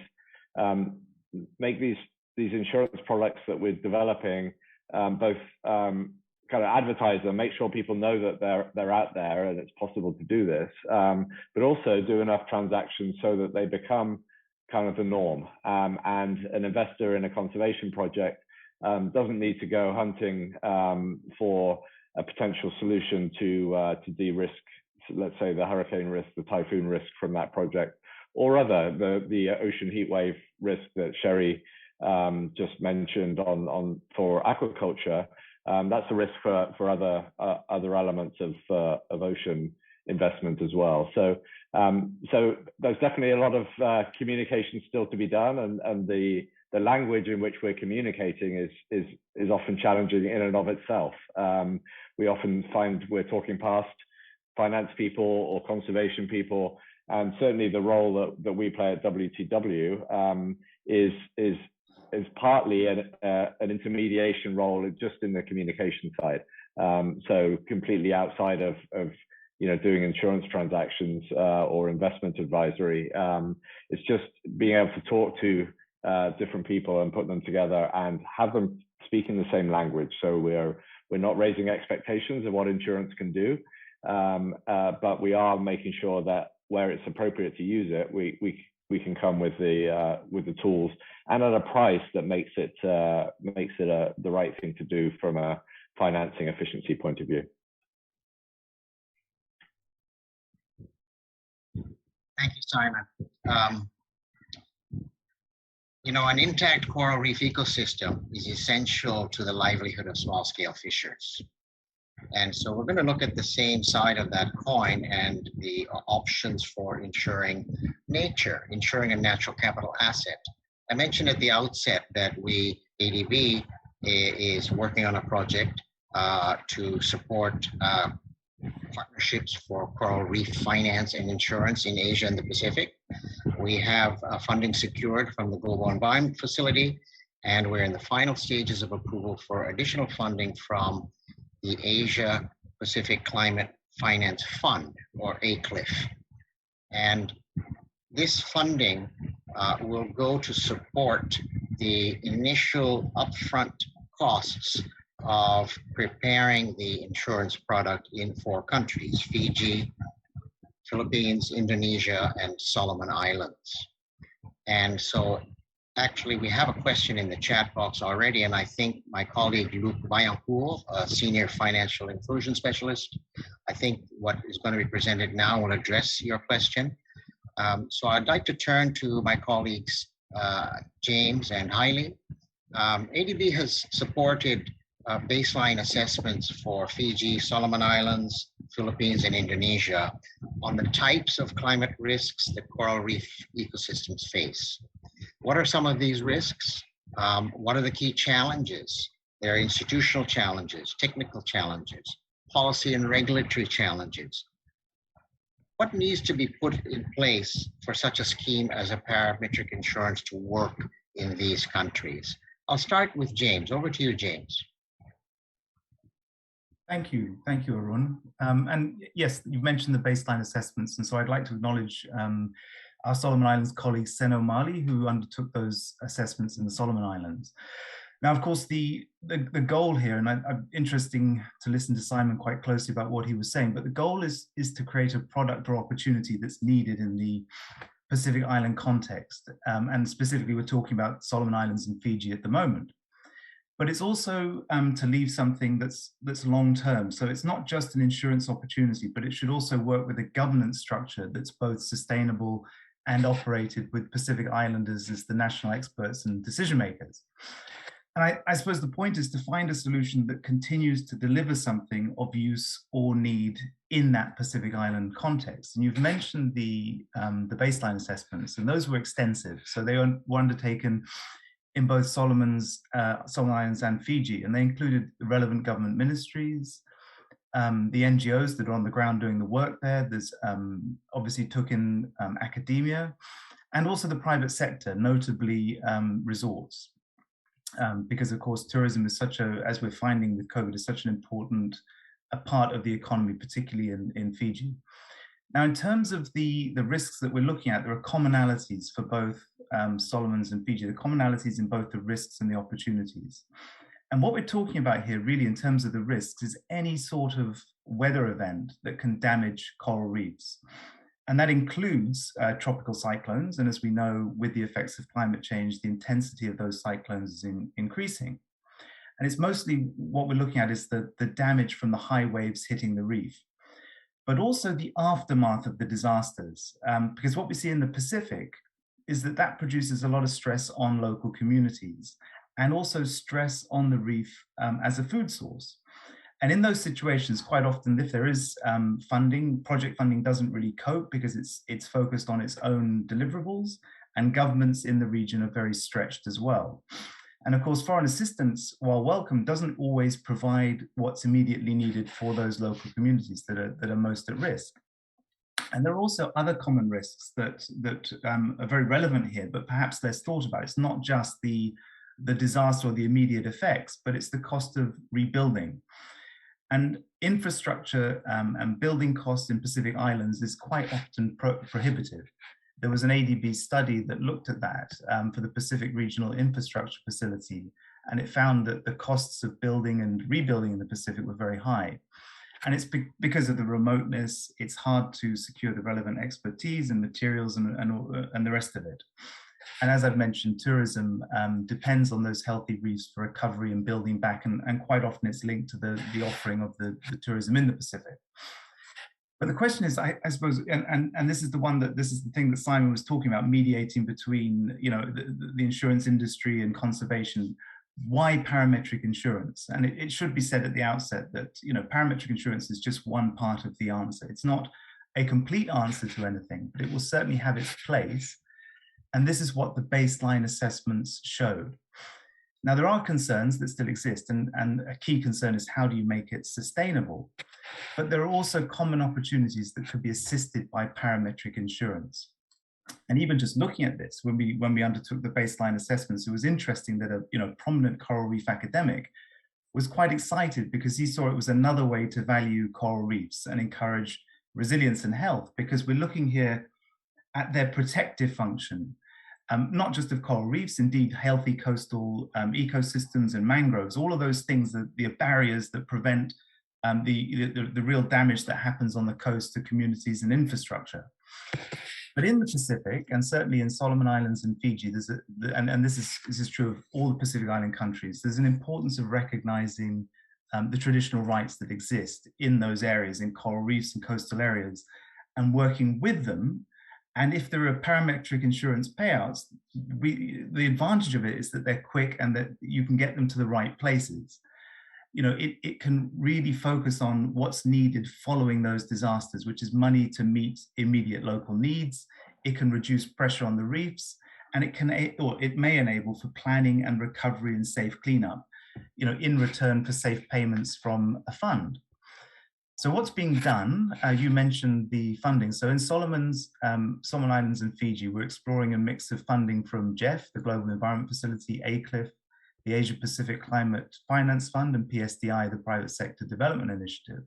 insurance products that we're developing both kind of advertise them, make sure people know that they're out there and it's possible to do this, but also do enough transactions so that they become kind of the norm. And an investor in a conservation project doesn't need to go hunting for a potential solution to de-risk, let's say, the hurricane risk, the typhoon risk from that project, or the ocean heat wave risk that Sherry just mentioned for aquaculture. That's a risk for other elements of ocean investment as well. So there's definitely a lot of communication still to be done, and the language in which we're communicating is often challenging in and of itself. We often find we're talking past finance people or conservation people, and certainly the role that we play at WTW is partly an intermediation role just in the communication side. So completely outside of doing insurance transactions or investment advisory. It's just being able to talk to different people and put them together and have them speak in the same language. So we're not raising expectations of what insurance can do, but we are making sure that where it's appropriate to use it, we can come with the tools and at a price that makes it the right thing to do from a financing efficiency point of view. Thank you, Simon. An intact coral reef ecosystem is essential to the livelihood of small-scale fishers. And so we're going to look at the same side of that coin and the options for ensuring a natural capital asset. I mentioned at the outset that ADB is working on a project to support partnerships for coral reef finance and insurance in Asia and the Pacific. We have funding secured from the Global Environment Facility, and we're in the final stages of approval for additional funding from the Asia Pacific Climate Finance Fund, or ACLIF. And this funding will go to support the initial upfront costs of preparing the insurance product in 4 countries: Fiji, Philippines, Indonesia, and Solomon Islands. And so actually, we have a question in the chat box already, and I think my colleague Luc Vaillancourt, a senior financial inclusion specialist, I think what is going to be presented now will address your question. So I'd like to turn to my colleagues, James and Hailey. ADB has supported baseline assessments for Fiji, Solomon Islands, Philippines, and Indonesia on the types of climate risks that coral reef ecosystems face. What are some of these risks? What are the key challenges? There are institutional challenges, technical challenges, policy and regulatory challenges. What needs to be put in place for such a scheme as a parametric insurance to work in these countries? I'll start with James. Over to you, James. Thank you, Arun. And yes, you've mentioned the baseline assessments, and so I'd like to acknowledge our Solomon Islands colleague Seno Mali, who undertook those assessments in the Solomon Islands. Now, of course, the goal here, and I'm interesting to listen to Simon quite closely about what he was saying, but the goal is to create a product or opportunity that's needed in the Pacific Island context. And specifically, we're talking about Solomon Islands and Fiji at the moment. But it's also to leave something that's long-term. So it's not just an insurance opportunity, but it should also work with a governance structure that's both sustainable and operated with Pacific Islanders as the national experts and decision makers. And I suppose the point is to find a solution that continues to deliver something of use or need in that Pacific Island context. And you've mentioned the baseline assessments, and those were extensive. So they were undertaken in both Solomon Islands and Fiji, and they included the relevant government ministries, the NGOs that are on the ground doing the work there. There's obviously took in academia, and also the private sector, notably resorts. Because of course, tourism is as we're finding with COVID, is such an important part of the economy, particularly in Fiji. Now, in terms of the risks that we're looking at, there are commonalities for both Solomons and Fiji, the commonalities in both the risks and the opportunities. And what we're talking about here really in terms of the risks is any sort of weather event that can damage coral reefs. And that includes tropical cyclones. And as we know, with the effects of climate change, the intensity of those cyclones is increasing. And it's mostly what we're looking at is the damage from the high waves hitting the reef, but also the aftermath of the disasters. Because what we see in the Pacific is that produces a lot of stress on local communities and also stress on the reef as a food source. And in those situations, quite often, if there is project funding doesn't really cope because it's focused on its own deliverables, and governments in the region are very stretched as well. And of course, foreign assistance, while welcome, doesn't always provide what's immediately needed for those local communities that are most at risk. And there are also other common risks that are very relevant here, but perhaps less thought about. It's not just the disaster or the immediate effects, but it's the cost of rebuilding. And infrastructure and building costs in Pacific Islands is quite often prohibitive. There was an ADB study that looked at that for the Pacific Regional Infrastructure Facility, and it found that the costs of building and rebuilding in the Pacific were very high. And it's because of the remoteness, it's hard to secure the relevant expertise and materials and the rest of it. And as I've mentioned, tourism depends on those healthy reefs for recovery and building back, and quite often it's linked to the offering of the tourism in the Pacific. But the question is, I suppose, and this is the thing that Simon was talking about, mediating between the insurance industry and conservation. Why parametric insurance? And it should be said at the outset that parametric insurance is just one part of the answer. It's not a complete answer to anything, but it will certainly have its place. And this is what the baseline assessments showed. Now, there are concerns that still exist, and a key concern is how do you make it sustainable? But there are also common opportunities that could be assisted by parametric insurance. And even just looking at this, when we undertook the baseline assessments, it was interesting that a prominent coral reef academic was quite excited because he saw it was another way to value coral reefs and encourage resilience and health, because we're looking here at their protective function, not just of coral reefs, indeed healthy coastal ecosystems and mangroves, all of those things, the barriers that prevent the real damage that happens on the coast to communities and infrastructure. But in the Pacific, and certainly in Solomon Islands and Fiji, and this is true of all the Pacific Island countries, there's an importance of recognizing the traditional rights that exist in those areas, in coral reefs and coastal areas, and working with them. And if there are parametric insurance payouts, the advantage of it is that they're quick and that you can get them to the right places. It can really focus on what's needed following those disasters, which is money to meet immediate local needs. It can reduce pressure on the reefs, and it may enable for planning and recovery and safe cleanup, in return for safe payments from a fund. So what's being done? You mentioned the funding. So in Solomon Islands and Fiji, we're exploring a mix of funding from GEF, the Global Environment Facility, ACLIF, the Asia Pacific Climate Finance Fund, and PSDI, the Private Sector Development Initiative.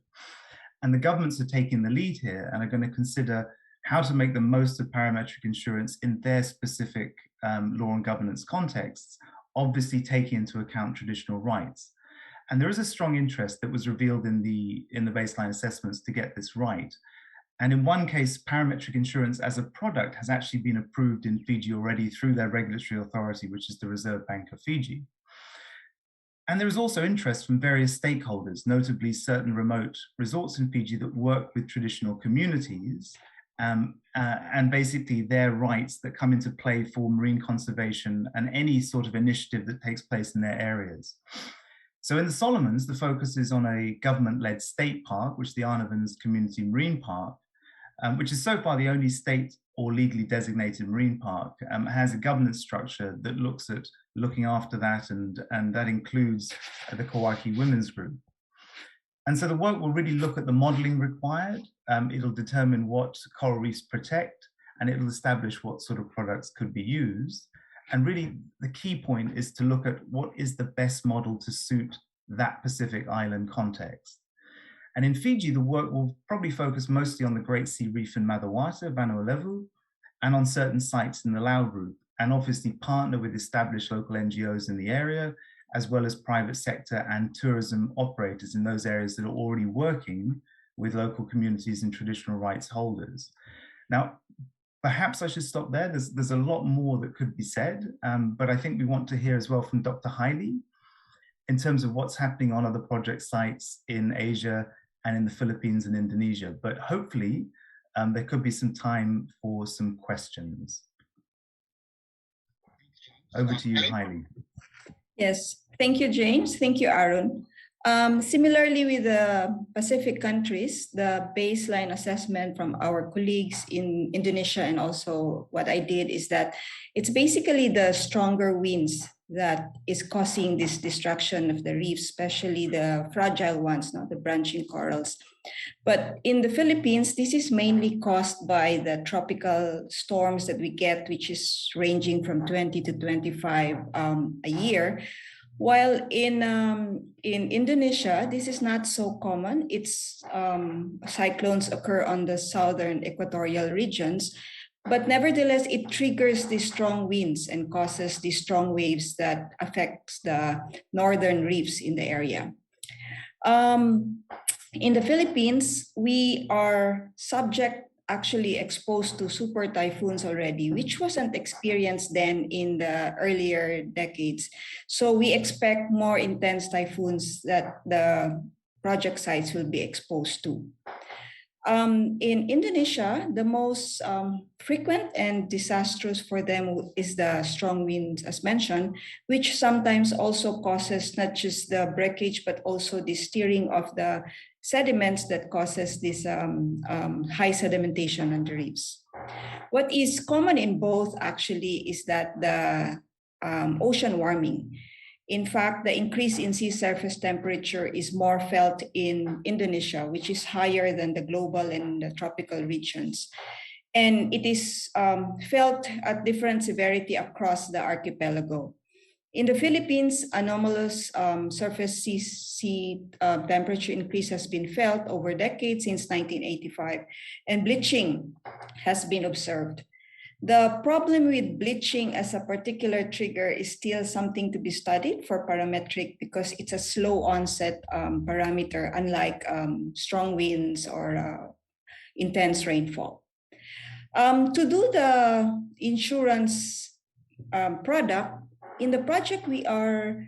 And the governments are taking the lead here and are going to consider how to make the most of parametric insurance in their specific law and governance contexts, obviously taking into account traditional rights. And there is a strong interest that was revealed in the baseline assessments to get this right. And in one case, parametric insurance as a product has actually been approved in Fiji already through their regulatory authority, which is the Reserve Bank of Fiji. And there is also interest from various stakeholders, notably certain remote resorts in Fiji that work with traditional communities, and basically their rights that come into play for marine conservation and any sort of initiative that takes place in their areas. So in the Solomons, the focus is on a government-led state park, which is the Arnavans Community Marine Park, which is so far the only state or legally designated marine park, has a governance structure that looks at looking after that, and that includes the Kawaki Women's Group. And so the work will really look at the modeling required. It'll determine what coral reefs protect, and it'll establish what sort of products could be used. And really the key point is to look at what is the best model to suit that Pacific island context. And in Fiji, the work will probably focus mostly on the Great Sea Reef in Madawata, Vanuatu, and on certain sites in the Lau Group, and obviously partner with established local NGOs in the area, as well as private sector and tourism operators in those areas that are already working with local communities and traditional rights holders. Now, perhaps I should stop there. There's a lot more that could be said, but I think we want to hear as well from Dr. Haile in terms of what's happening on other project sites in Asia and in the Philippines and Indonesia. But hopefully there could be some time for some questions. Over to you, Haile. Yes, thank you, James. Thank you, Aaron. Similarly with the Pacific countries, the baseline assessment from our colleagues in Indonesia and also what I did is that it's basically the stronger winds that is causing this destruction of the reefs, especially the fragile ones, not the branching corals. But in the Philippines, this is mainly caused by the tropical storms that we get, which is ranging from 20 to 25 a year. While in Indonesia, this is not so common. It's cyclones occur on the southern equatorial regions, but nevertheless, it triggers these strong winds and causes these strong waves that affects the northern reefs in the area. In the Philippines, we are actually exposed to super typhoons already, which wasn't experienced then in the earlier decades. So we expect more intense typhoons that the project sites will be exposed to. In Indonesia, the most frequent and disastrous for them is the strong winds, as mentioned, which sometimes also causes not just the breakage, but also the steering of the sediments that causes this high sedimentation on the reefs. What is common in both actually is that the ocean warming. In fact, the increase in sea surface temperature is more felt in Indonesia, which is higher than the global and the tropical regions. And it is felt at different severity across the archipelago. In the Philippines, anomalous surface sea temperature increase has been felt over decades since 1985, and bleaching has been observed. The problem with bleaching as a particular trigger is still something to be studied for parametric because it's a slow onset parameter, unlike strong winds or intense rainfall. To do the insurance product, in the project we are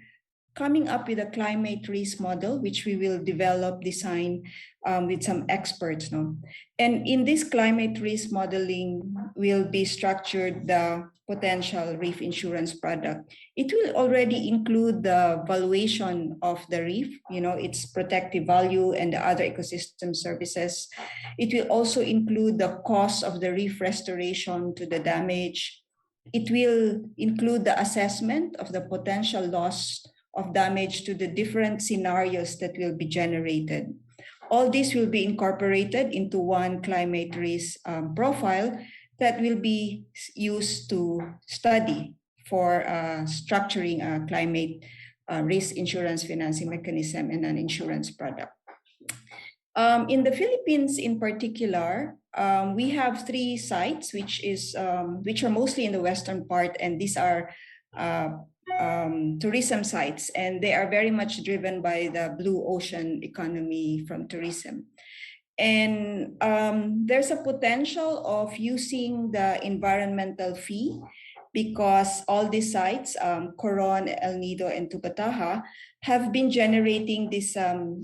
coming up with a climate risk model, which we will design with some experts. No? And in this climate risk modeling will be structured the potential reef insurance product. It will already include the valuation of the reef, its protective value and the other ecosystem services. It will also include the cost of the reef restoration to the damage. It will include the assessment of the potential loss of damage to the different scenarios that will be generated. All this will be incorporated into one climate risk profile that will be used to study for structuring a climate risk insurance financing mechanism and an insurance product. In the Philippines in particular, we have 3 sites which are mostly in the western part, and these are tourism sites, and they are very much driven by the blue ocean economy from tourism. And there's a potential of using the environmental fee because all these sites, Coron, El Nido, and Tugataha, have been generating this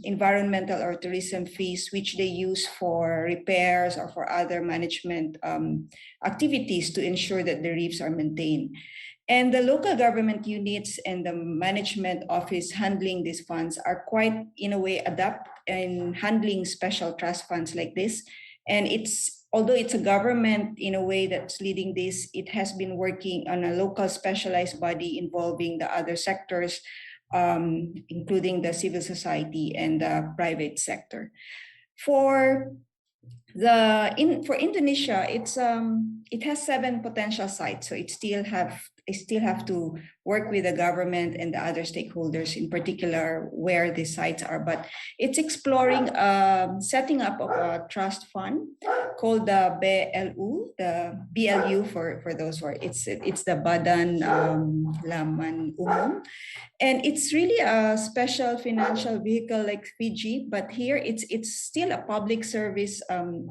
environmental or tourism fees, which they use for repairs or for other management activities to ensure that the reefs are maintained. And the local government units and the management office handling these funds are quite, in a way, adept in handling special trust funds like this. And although it's a government in a way that's leading this, it has been working on a local specialized body involving the other sectors, including the civil society and the private sector. For Indonesia, it has 7 potential sites, so it still have to work with the government and the other stakeholders, in particular where the sites are. But it's exploring setting up of a trust fund called the BLU for those who are it's the Badan Laman Umum. And it's really a special financial vehicle like Fiji, but here it's still a public service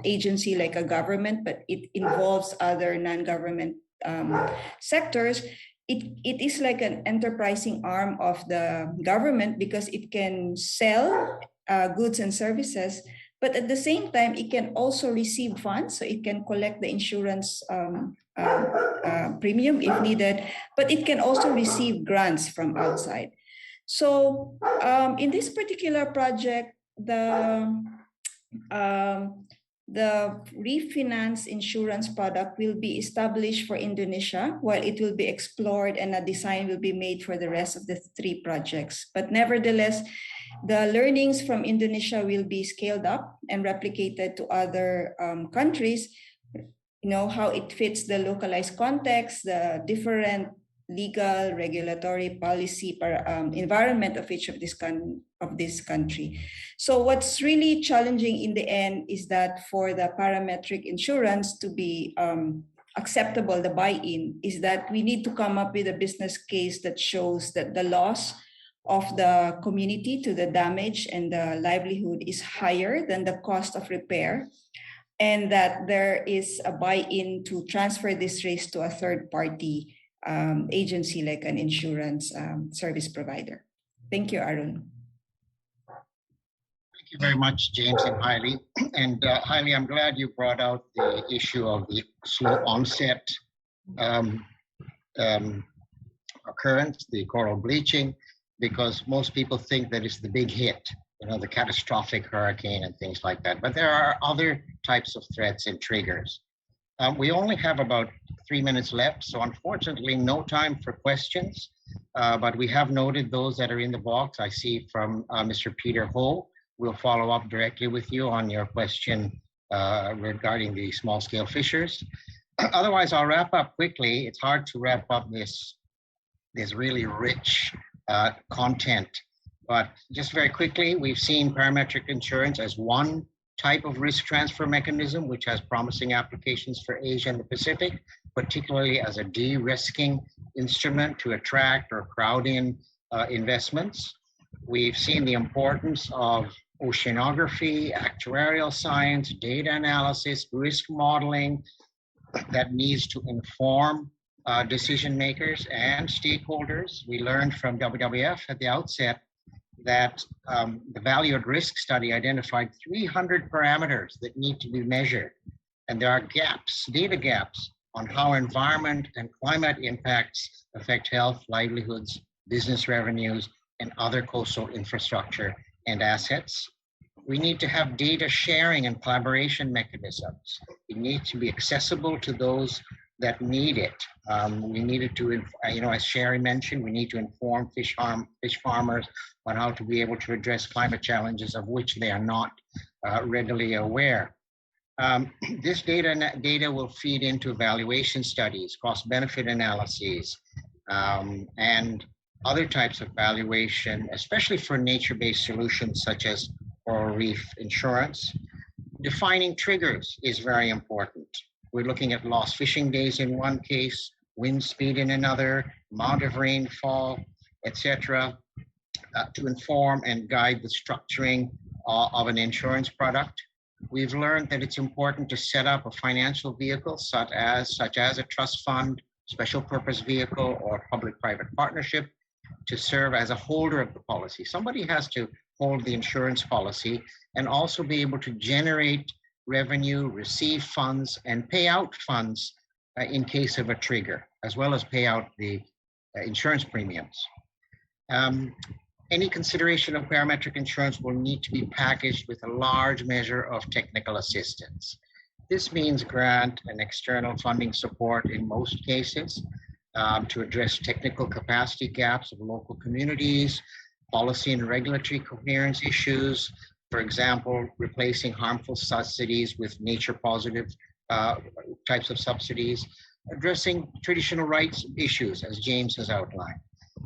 agency like a government, but it involves other non-government sectors. It is like an enterprising arm of the government because it can sell goods and services, but at the same time, it can also receive funds, so it can collect the insurance premium if needed, but it can also receive grants from outside. So in this particular project, the refinance insurance product will be established for Indonesia, while it will be explored and a design will be made for the rest of the 3 projects. But nevertheless, the learnings from Indonesia will be scaled up and replicated to other countries. You know, how it fits the localized context, the different legal, regulatory, policy, environment of each of this country. So what's really challenging in the end is that for the parametric insurance to be acceptable, the buy-in, is that we need to come up with a business case that shows that the loss of the community to the damage and the livelihood is higher than the cost of repair, and that there is a buy-in to transfer this risk to a third-party agency like an insurance service provider. Thank you, Arun. Thank you very much, James and Hailey. And Hailey, I'm glad you brought out the issue of the slow onset occurrence, the coral bleaching, because most people think that it's the big hit, you know, the catastrophic hurricane and things like that. But there are other types of threats and triggers. We only have about 3 minutes left, so unfortunately no time for questions, but we have noted those that are in the box. I see from Mr. Peter Ho. We'll follow up directly with you on your question regarding the small-scale fishers. Otherwise, I'll wrap up quickly. It's hard to wrap up this really rich content, but just very quickly, we've seen parametric insurance as one type of risk transfer mechanism, which has promising applications for Asia and the Pacific, particularly as a de-risking instrument to attract or crowd in investments. We've seen the importance of oceanography, actuarial science, data analysis, risk modeling that needs to inform decision makers and stakeholders. We learned from WWF at the outset that the value at risk study identified 300 parameters that need to be measured. And there are gaps, data gaps, on how environment and climate impacts affect health, livelihoods, business revenues, and other coastal infrastructure and assets. We need to have data sharing and collaboration mechanisms. It needs to be accessible to those that need it. We needed to, as Sherry mentioned, we need to inform fish farmers on how to be able to address climate challenges of which they are not readily aware. This data will feed into evaluation studies, cost-benefit analyses, and other types of valuation, especially for nature-based solutions such as coral reef insurance. Defining triggers is very important. We're looking at lost fishing days in one case, wind speed in another, amount of rainfall, etc., to inform and guide the structuring of an insurance product. we've learned that it's important to set up a financial vehicle such as a trust fund, special purpose vehicle, or public-private partnership to serve as a holder of the policy. Somebody has to hold the insurance policy and also be able to generate revenue, receive funds, and pay out funds in case of a trigger, as well as pay out the insurance premiums. Any consideration of parametric insurance will need to be packaged with a large measure of technical assistance. This means grant and external funding support in most cases to address technical capacity gaps of local communities, policy and regulatory coherence issues, for example, replacing harmful subsidies with nature positive types of subsidies, addressing traditional rights issues, as James has outlined,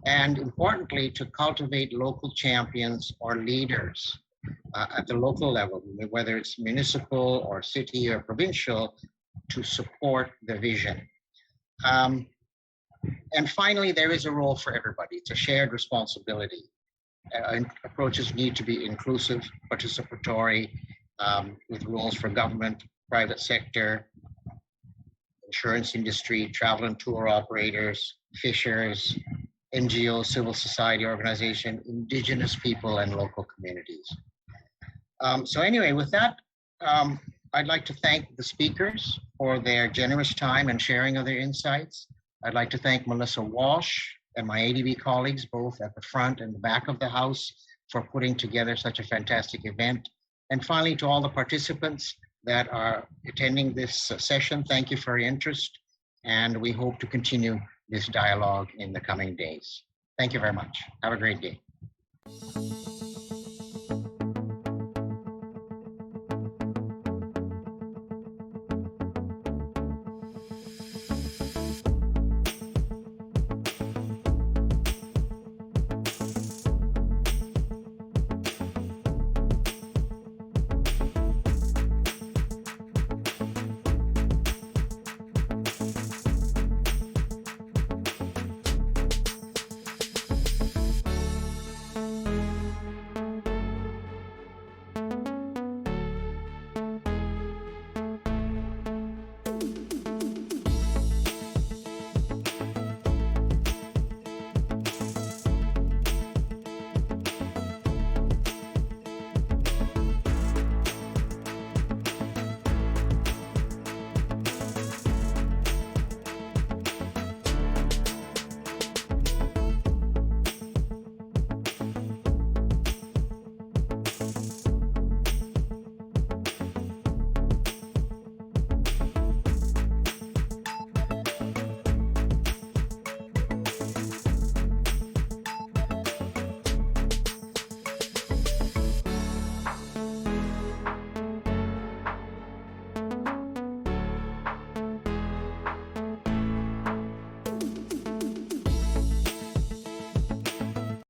and importantly, to cultivate local champions or leaders at the local level, whether it's municipal or city or provincial, to support the vision. And finally, there is a role for everybody. It's a shared responsibility. Approaches need to be inclusive, participatory, with roles for government, private sector, insurance industry, travel and tour operators, fishers, NGOs, civil society organization, indigenous people, and local communities. So anyway, with that, I'd like to thank the speakers for their generous time and sharing of their insights. I'd like to thank Melissa Walsh and my ADB colleagues, both at the front and the back of the house, for putting together such a fantastic event. And finally, to all the participants that are attending this session, thank you for your interest, and we hope to continue this dialogue in the coming days. Thank you very much. Have a great day.